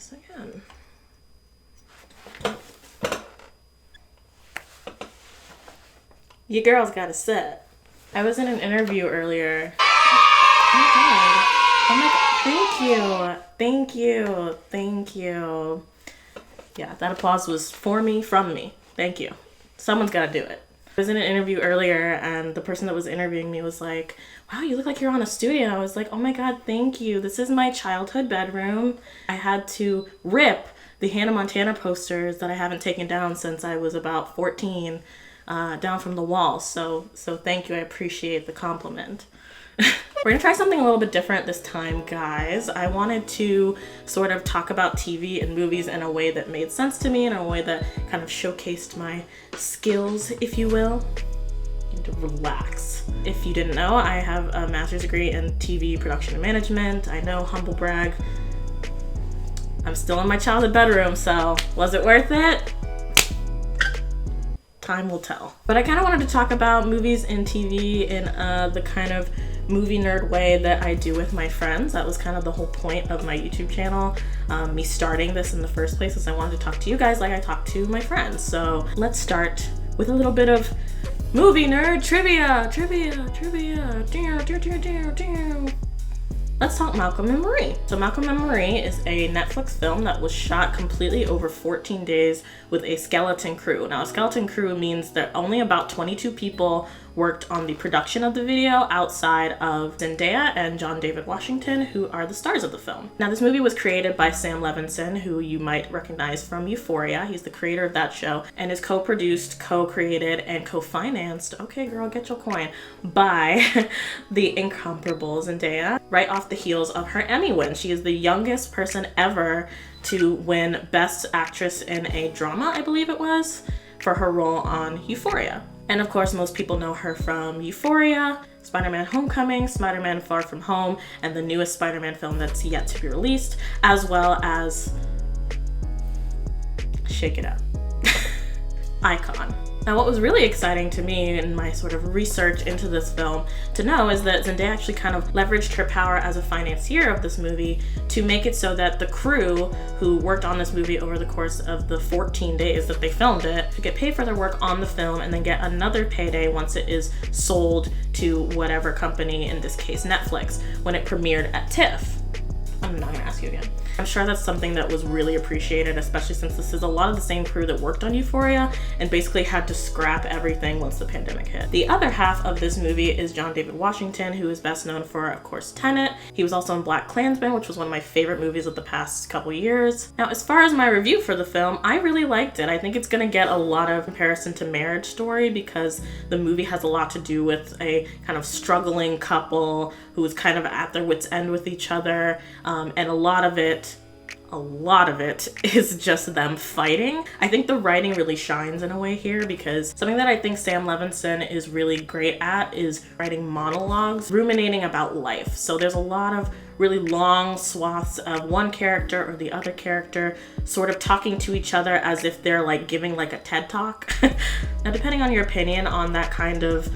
this again. Your girl's got a set. I was in an interview earlier. Oh my god. Oh my god. Thank you. Thank you. Yeah, that applause was for me, from me. Thank you. Someone's got to do it. I was in an interview earlier and the person that was interviewing me was like, wow, you look like you're on a studio. I was like, oh my god, thank you. This is my childhood bedroom. I had to rip the Hannah Montana posters that I haven't taken down since I was about 14 down from the wall. So thank you. I appreciate the compliment. We're gonna try something a little bit different this time, guys. I wanted to sort of talk about TV and movies in a way that made sense to me, in a way that kind of showcased my skills, if you will. You need to relax. If you didn't know, I have a master's degree in TV production and management. I know, humble brag. I'm still in my childhood bedroom, so was it worth it? Time will tell. But I kind of wanted to talk about movies and TV in the kind of movie nerd way that I do with my friends. That was kind of the whole point of my YouTube channel. Me starting this in the first place is I wanted to talk to you guys like I talk to my friends. So let's start with a little bit of movie nerd trivia. Let's talk Malcolm and Marie. So Malcolm and Marie is a Netflix film that was shot completely over 14 days with a skeleton crew. Now, a skeleton crew means that only about 22 people worked on the production of the video outside of Zendaya and John David Washington, who are the stars of the film. Now, this movie was created by Sam Levinson, who you might recognize from Euphoria. He's the creator of that show, and is co-produced, co-created, and co-financed, okay girl, get your coin, by the incomparable Zendaya, right off the heels of her Emmy win. She is the youngest person ever to win Best Actress in a Drama, I believe it was, for her role on Euphoria. And of course, most people know her from Euphoria, Spider-Man Homecoming, Spider-Man Far From Home, and the newest Spider-Man film that's yet to be released, as well as Shake It Up. Icon. Now, what was really exciting to me in my sort of research into this film to know is that Zendaya actually kind of leveraged her power as a financier of this movie to make it so that the crew who worked on this movie over the course of the 14 days that they filmed it could get paid for their work on the film and then get another payday once it is sold to whatever company, in this case Netflix, when it premiered at TIFF. I'm not gonna ask you again. I'm sure that's something that was really appreciated, especially since this is a lot of the same crew that worked on Euphoria and basically had to scrap everything once the pandemic hit. The other half of this movie is John David Washington, who is best known for, of course, Tenet. He was also in BlacKkKlansman, which was one of my favorite movies of the past couple years. Now, as far as my review for the film, I really liked it. I think it's gonna get a lot of comparison to Marriage Story because the movie has a lot to do with a kind of struggling couple who is kind of at their wits' end with each other, and a lot of it is just them fighting. I think the writing really shines in a way here because something that I think Sam Levinson is really great at is writing monologues, ruminating about life. So there's a lot of really long swaths of one character or the other character sort of talking to each other as if they're like giving like a TED Talk. Now, depending on your opinion on that kind of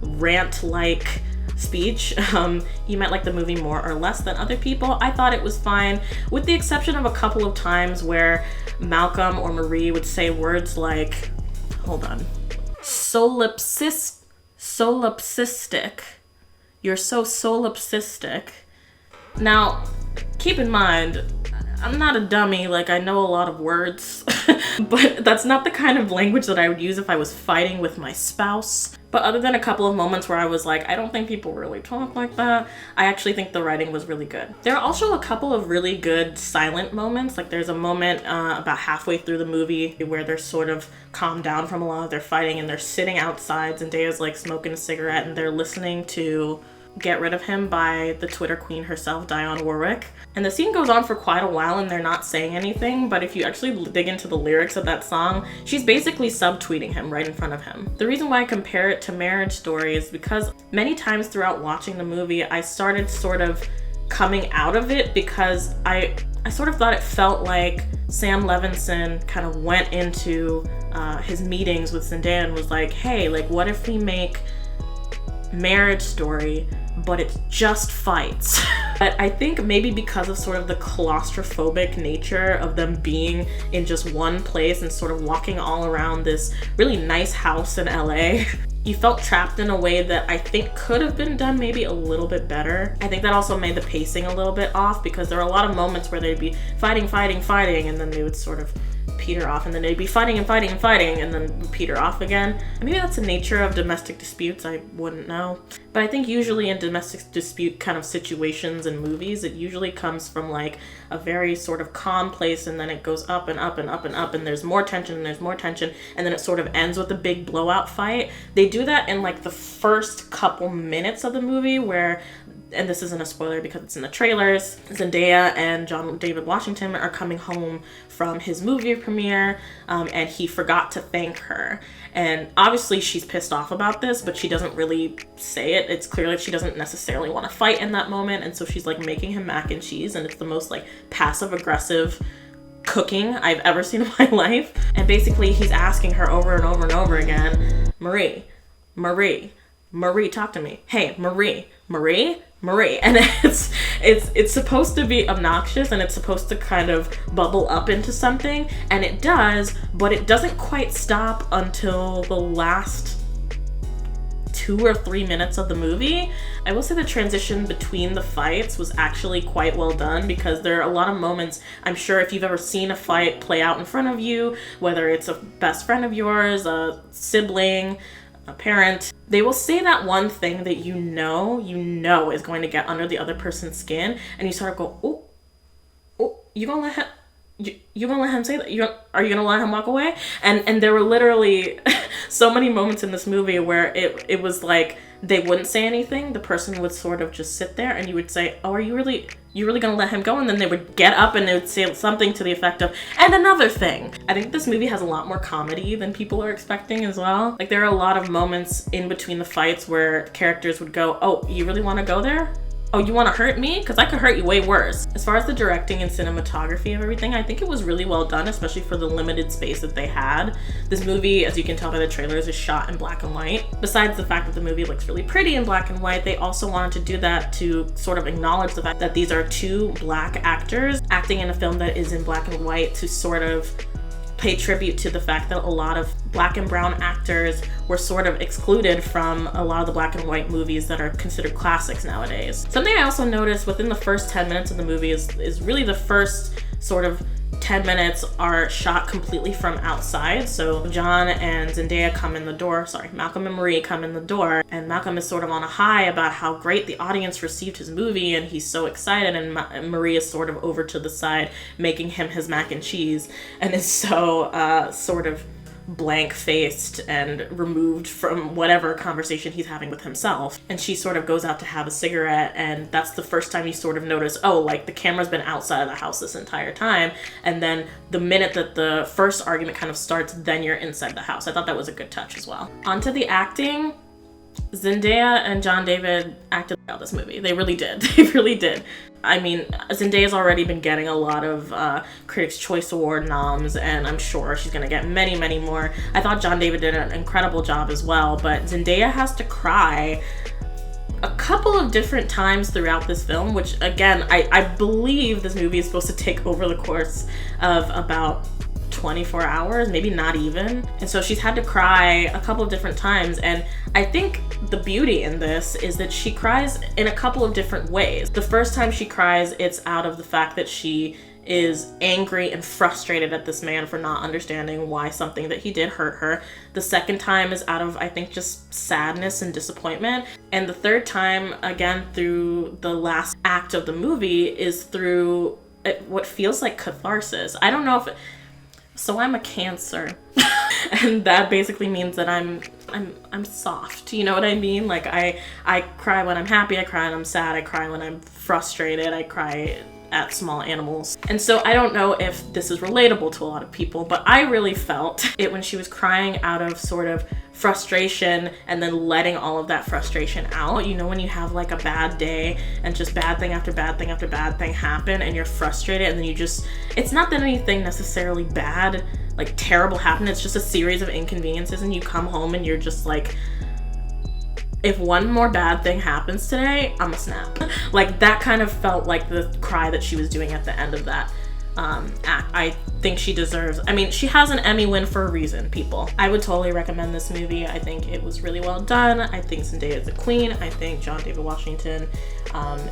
rant-like speech, you might like the movie more or less than other people. I thought it was fine, with the exception of a couple of times where Malcolm or Marie would say words like, hold on, solipsistic. You're so solipsistic. Now, keep in mind, I'm not a dummy, like I know a lot of words, but that's not the kind of language that I would use if I was fighting with my spouse. But other than a couple of moments where I was like, I don't think people really talk like that, I actually think the writing was really good. There are also a couple of really good silent moments. Like there's a moment about halfway through the movie where they're sort of calmed down from a lot of their fighting and they're sitting outside. Zendaya's like smoking a cigarette and they're listening to Get Rid of Him by the Twitter queen herself, Dionne Warwick. And the scene goes on for quite a while and they're not saying anything, but if you actually dig into the lyrics of that song, she's basically subtweeting him right in front of him. The reason why I compare it to Marriage Story is because many times throughout watching the movie, I started sort of coming out of it because I sort of thought it felt like Sam Levinson kind of went into his meetings with Zendaya and was like, hey, like what if we make Marriage Story, but it's just fights? But I think maybe because of sort of the claustrophobic nature of them being in just one place and sort of walking all around this really nice house in LA, you felt trapped in a way that I think could have been done maybe a little bit better. I think that also made the pacing a little bit off, because there were a lot of moments where they'd be fighting, and then they would sort of peter off, and then they'd be fighting, and then peter off again. Maybe that's the nature of domestic disputes, I wouldn't know. But I think usually in domestic dispute kind of situations and movies, it usually comes from like a very sort of calm place, and then it goes up and up and up and up, and there's more tension, and then it sort of ends with a big blowout fight. They do that in like the first couple minutes of the movie where, and this isn't a spoiler because it's in the trailers, Zendaya and John David Washington are coming home from his movie premiere, and he forgot to thank her. And obviously she's pissed off about this, but she doesn't really say it. It's clear like she doesn't necessarily want to fight in that moment, and so she's like making him mac and cheese, and it's the most like passive aggressive cooking I've ever seen in my life. And basically he's asking her over and over and over again, Marie, talk to me. Hey, Marie. And it's supposed to be obnoxious, and it's supposed to kind of bubble up into something, and it does, but it doesn't quite stop until the last 2 or 3 minutes of the movie. I will say the transition between the fights was actually quite well done, because there are a lot of moments, I'm sure if you've ever seen a fight play out in front of you, whether it's a best friend of yours, a sibling, a parent, they will say that one thing that you know is going to get under the other person's skin, and you sort of go, oh, you gonna let him say that? Are you gonna let him walk away? And there were literally so many moments in this movie where it was like they wouldn't say anything. The person would sort of just sit there, and you would say, oh, are you really gonna let him go? And then they would get up and they would say something to the effect of, and another thing. I think this movie has a lot more comedy than people are expecting as well. Like there are a lot of moments in between the fights where characters would go, oh, you really want to go there? Oh, you want to hurt me? Because I could hurt you way worse. As far as the directing and cinematography of everything, I think it was really well done, especially for the limited space that they had. This movie, as you can tell by the trailers, is shot in black and white. Besides the fact that the movie looks really pretty in black and white, they also wanted to do that to sort of acknowledge the fact that these are two black actors acting in a film that is in black and white, to sort of pay tribute to the fact that a lot of black and brown actors were sort of excluded from a lot of the black and white movies that are considered classics nowadays. Something I also noticed within the first 10 minutes of the movie is really the first sort of 10 minutes are shot completely from outside. So John and Zendaya Malcolm and Marie come in the door, and Malcolm is sort of on a high about how great the audience received his movie, and he's so excited, and Marie is sort of over to the side making him his mac and cheese, and is so sort of blank-faced and removed from whatever conversation he's having with himself. And she sort of goes out to have a cigarette, and that's the first time you sort of notice, oh, like the camera's been outside of the house this entire time, and then the minute that the first argument kind of starts, then you're inside the house. I thought that was a good touch as well. Onto the acting. Zendaya and John David acted out this movie. They really did. They really did. I mean, Zendaya's already been getting a lot of Critics' Choice Award noms, and I'm sure she's gonna get many, many more. I thought John David did an incredible job as well, but Zendaya has to cry a couple of different times throughout this film, which again, I believe this movie is supposed to take over the course of about 24 hours, maybe not even. And so she's had to cry a couple of different times, and I think the beauty in this is that she cries in a couple of different ways. The first time she cries, it's out of the fact that she is angry and frustrated at this man for not understanding why something that he did hurt her. The second time is out of, I think, just sadness and disappointment. And the third time, again, through the last act of the movie, is through what feels like catharsis. I don't know if so I'm a Cancer, and that basically means that I'm soft. You know what I mean? Like I cry when I'm happy, I cry when I'm sad, I cry when I'm frustrated, I cry at small animals. And so I don't know if this is relatable to a lot of people, but I really felt it when she was crying out of sort of frustration and then letting all of that frustration out. You know, when you have like a bad day and just bad thing after bad thing after bad thing happen, and you're frustrated, and then it's not that anything necessarily bad, like terrible happened, it's just a series of inconveniences, and you come home and you're just like, if one more bad thing happens today, I'm a snap. Like, that kind of felt like the cry that she was doing at the end of that act. I think she deserves, I mean, she has an Emmy win for a reason, people. I would totally recommend this movie. I think it was really well done. I think Zendaya is a queen. I think John David Washington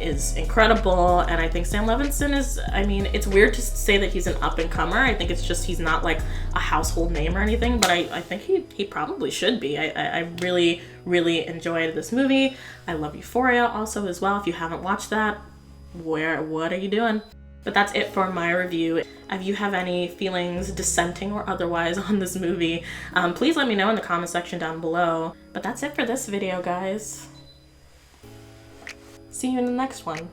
is incredible. And I think Sam Levinson is, I mean, it's weird to say that he's an up and comer. I think it's just, he's not like a household name or anything, but I think he probably should be. I really, really enjoyed this movie. I love Euphoria also as well. If you haven't watched that, what are you doing? But that's it for my review. If you have any feelings, dissenting or otherwise, on this movie, please let me know in the comment section down below. But that's it for this video, guys. See you in the next one.